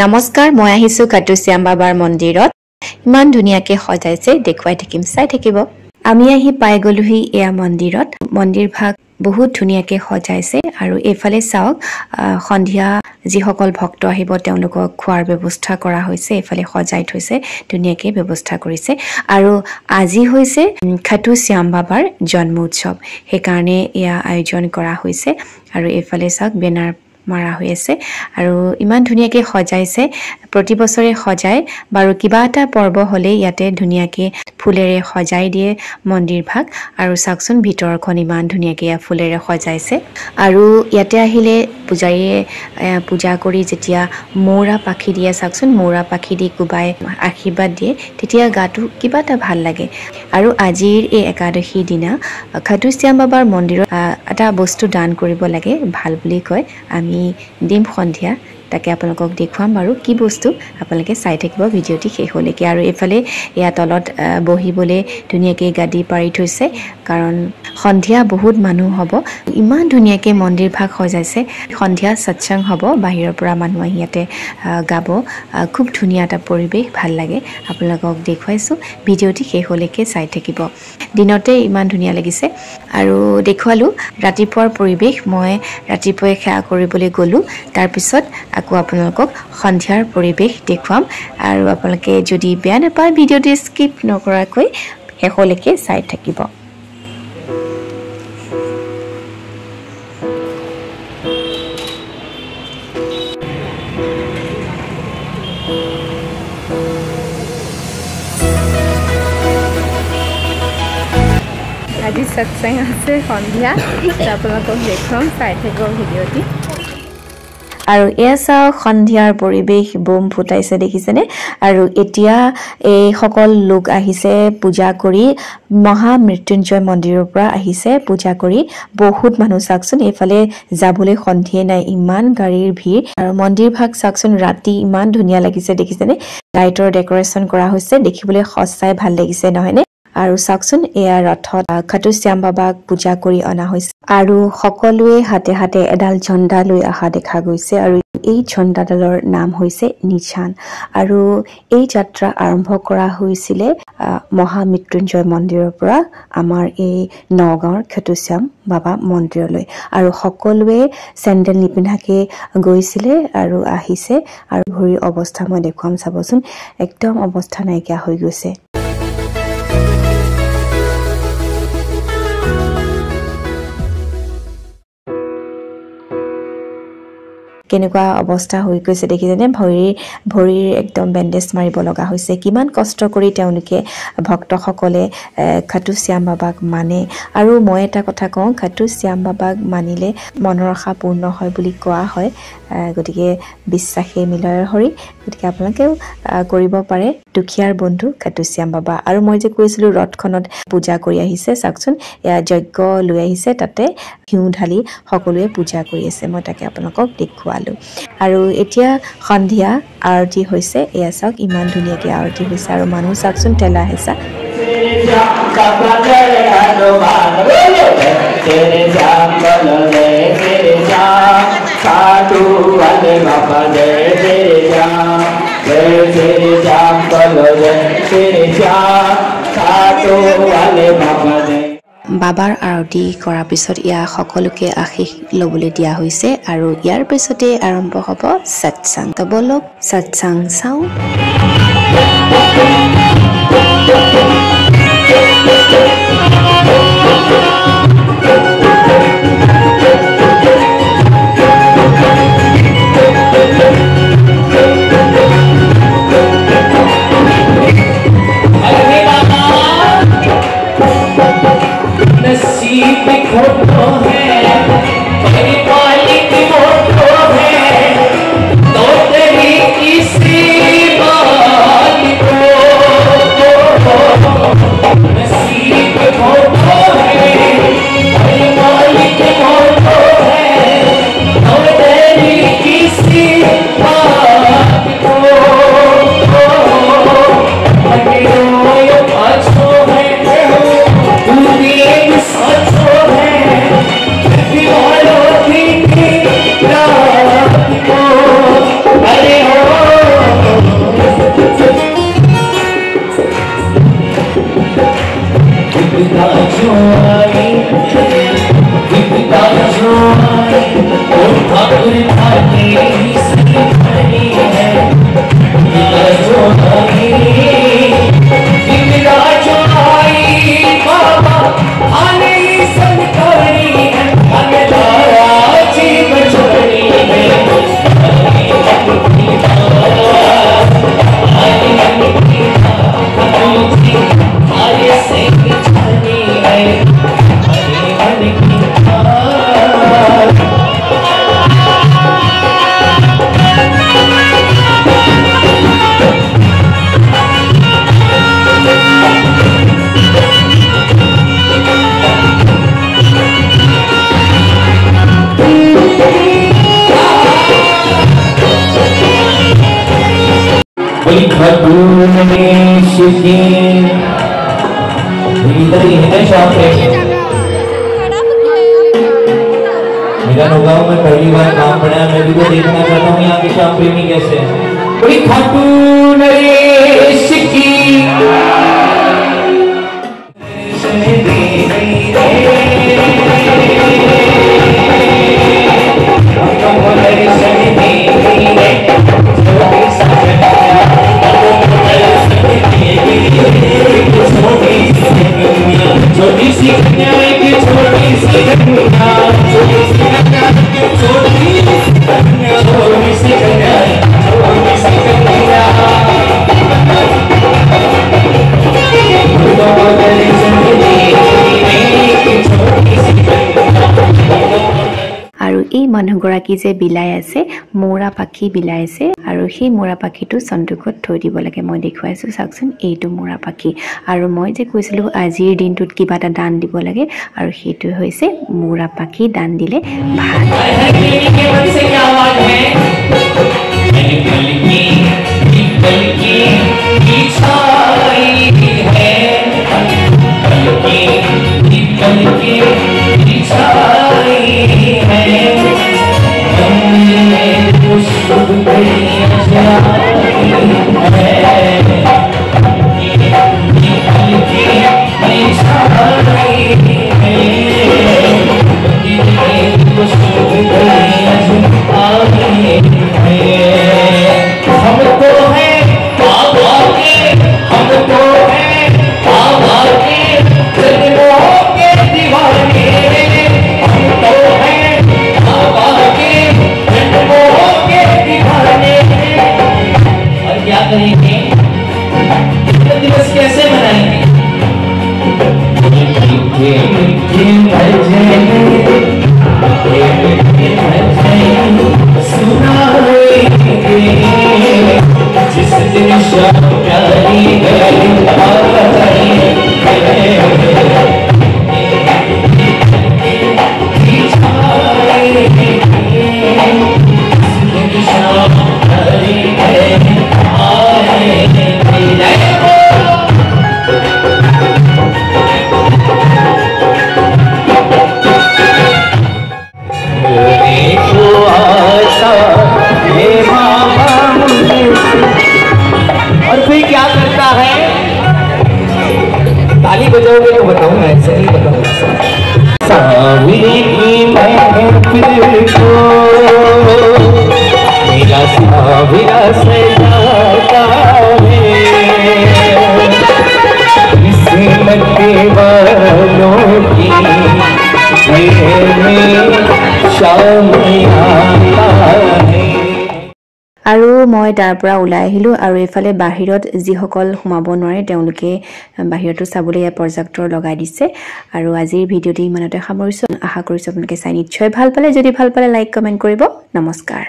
নমস্কাৰ মই আহিছো খাটুশ্যাম বাবাৰ মন্দিৰত ইমান ধুনীয়াকৈ সজাইছে দেখুৱাই থাকিম চাই থাকিব আমি আহি পাই গলোহি এয়া মন্দিৰত মন্দিৰ ভাগ বহুত ধুনীয়াকৈ সজাইছে আৰু এফালে চাওক সন্ধিয়া যিসকল ভক্ত আহিব তেওঁলোকক খোৱাৰ ব্যৱস্থা কৰা হৈছে এফালে সজাই থৈছে ধুনীয়াকৈ ব্যৱস্থা কৰিছে আৰু আজি হৈছে খাটুশ্যাম বাবাৰ জন্ম উৎসৱ সেইকাৰণে এয়া আয়োজন কৰা হৈছে আৰু এফালে চাওক বেনাৰ মাৰা হৈ আছে আৰু ইমান ধুনীয়াকৈ সজাইছে প্ৰতি বছৰে সজায় বাৰু কিবা এটা পৰ্ব হলে ইয়াতে ধুনীয়াকৈ ফুলেৰে সজাই দিয়ে মন্দিৰ ভাগ আৰু চাকচোন ভিতৰখন ইমান ধুনীয়াকৈ ফুলেৰে সজাইছে আৰু ইয়াতে আহিলে পূজাৰীয়ে পূজা কৰি যেতিয়া মৌৰা পাখি দিয়ে চাকচোন মৌৰা পাখি দি কুবাই আশীৰ্বাদ দিয়ে তেতিয়া গাটো কিবা এটা ভাল লাগে আৰু আজিৰ এই একাদশীৰ দিনা খাটুশ্যাম বাবাৰ মন্দিৰত এটা বস্তু দান কৰিব লাগে ভাল বুলি কয় আমি দিম সন্ধিয়া তাকে আপোনালোকক দেখুৱাম বাৰু কি বস্তু আপোনালোকে চাই থাকিব ভিডিঅ'টি শেষ হ'লৈকে আৰু এফালে এয়া তলত বহিবলৈ ধুনীয়াকৈ গাদী পাৰি থৈছে কাৰণ সন্ধিয়া বহুত মানুহ হ'ব ইমান ধুনীয়াকৈ মন্দিৰ ভাগ সজাইছে সন্ধিয়া সৎসং হ'ব বাহিৰৰ পৰা মানুহ আহি ইয়াতে গাব খুব ধুনীয়া এটা পৰিৱেশ ভাল লাগে আপোনালোকক দেখুৱাইছোঁ ভিডিঅ'টি শেষ হ'লৈকে চাই থাকিব দিনতে ইমান ধুনীয়া লাগিছে আৰু দেখুৱালোঁ ৰাতিপুৱাৰ পৰিৱেশ মই ৰাতিপুৱাই সেৱা কৰিবলৈ গ'লোঁ তাৰপিছত আকৌ আপোনালোকক সন্ধিয়াৰ পৰিৱেশ দেখুৱাম আৰু আপোনালোকে যদি বেয়া নাপায় ভিডিঅ'টি স্কিপ নকৰাকৈ শেষলৈকে চাই থাকিব আজি সৎসং আছে সন্ধিয়া আপোনালোকক দেখুৱাম চাই থাকিব ভিডিঅ'টি আৰু এয়া চাওক সন্ধিয়াৰ পৰিৱেশ বোম ফুটাইছে দেখিছেনে আৰু এতিয়া এই সকল লোক আহিছে পূজা কৰি মহামৃত্যুঞ্জয় মন্দিৰৰ পৰা আহিছে পূজা কৰি বহুত মানুহ চাকচোন এইফালে যাবলৈ সন্ধিয়ে নাই ইমান গাড়ীৰ ভিৰ আৰু মন্দিৰ ভাগ চাকচোন ৰাতি ইমান ধুনীয়া লাগিছে দেখিছেনে লাইটৰ ডেকোৰেশ্যন কৰা হৈছে দেখিবলৈ সঁচাই ভাল লাগিছে নহয়নে আৰু চাকচোন এয়া ৰথত খাটুশ্যাম বাবাক পূজা কৰি অনা হৈছে আৰু সকলোৱে হাতে হাতে এডাল ঝণ্ডা লৈ অহা দেখা গৈছে আৰু এই ঝণ্ডাডালৰ নাম হৈছে নিশান আৰু এই যাত্ৰা আৰম্ভ কৰা হৈছিলে মহামৃত্যুঞ্জয় মন্দিৰৰ পৰা আমাৰ এই নগাঁৱৰ খাটুশ্যাম বাবা মন্দিৰলৈ আৰু সকলোৱে চেণ্ডেল নিপিন্ধাকে গৈছিলে আৰু আহিছে আৰু ভৰিৰ অৱস্থা মই দেখুৱাম চাবচোন একদম অৱস্থা নাইকিয়া হৈ গৈছে কেনেকুৱা অৱস্থা হৈ গৈছে দেখিছেনে ভৰিৰ একদম বেণ্ডেজ মাৰিব লগা হৈছে কিমান কষ্ট কৰি তেওঁলোকে ভক্তসকলে খাটুশ্যাম বাবাক মানে আৰু মই এটা কথা কওঁ খাটুশ্যাম বাবাক মানিলে মনৰ আশা পূৰ্ণ হয় বুলি কোৱা হয় গতিকে বিশ্বাসে মিলয়ৰ হৰি গতিকে আপোনালোকেও কৰিব পাৰে দুখীয়াৰ বন্ধু খাটুশ্যাম বাবা আৰু মই যে কৈছিলোঁ ৰথখনত পূজা কৰি আহিছে চাওকচোন এয়া যজ্ঞ লৈ আহিছে তাতে ঘিউ ঢালি সকলোৱে পূজা কৰি আছে মই তাকে আপোনালোকক দেখুৱালোঁ আৰু এতিয়া সন্ধিয়া আৰতি হৈছে এয়া চাওক ইমান ধুনীয়াকৈ আৰতি হৈছে আৰু মানুহ চাওকচোন ঠেলা হেঁচা বাবাৰ আৰতি কৰাৰ পিছত ইয়াৰ সকলোকে আশীষ ল'বলৈ দিয়া হৈছে আৰু ইয়াৰ পিছতে আৰম্ভ হ'ব সৎসং বলক সৎসং চাওঁ See कोई खटून शिकी इधर ही है शॉप पे मेरा नौगांव में पहली बार काम पड़ा मैं भी तो देखना चाहता हूँ यहाँ की शॉप पे नहीं कैसे कोई खटून शिकी छोटी सी कन्या की छोटी सी कन्या छोटी सी कन्या की छोटी सी कन्या छोटी सी कन्या छोटी सी कन्या আৰু এই মানুহগৰাকী যে বিলাই আছে মৌৰা পাখি বিলাই আছে আৰু সেই মৌৰা পাখিটো সন্দুকত থৈ দিব লাগে মই দেখুৱাইছো চাওকচোন এইটো মৌৰা পাখি আৰু মই যে কৈছিলো আজিৰ দিনটোত কিবা এটা দান দিব লাগে আৰু সেইটো হৈছে মৌৰা পাখি দান দিলে ভাল बजाओगे तो बताऊंगा ऐसे नहीं बताऊंगा सावरी की महफिल को मेरा सावरा सजाता है किस्मत वालों की में शाम आता है আৰু মই তাৰ পৰা ওলাই আহিলো আৰু এফালে বাহিৰত যিসকল সোমাব নোৱাৰে তেওঁলোকে বাহিৰটো চাবলৈ এই প্ৰজেক্টৰ লগাই দিছে আৰু আজিৰ ভিডিওটি ইমানতে সামৰিছো আশা কৰিছো আপোনালোকে চাই নিশ্চয় ভাল পালে যদি ভাল পালে লাইক কমেন্ট কৰিব নমস্কাৰ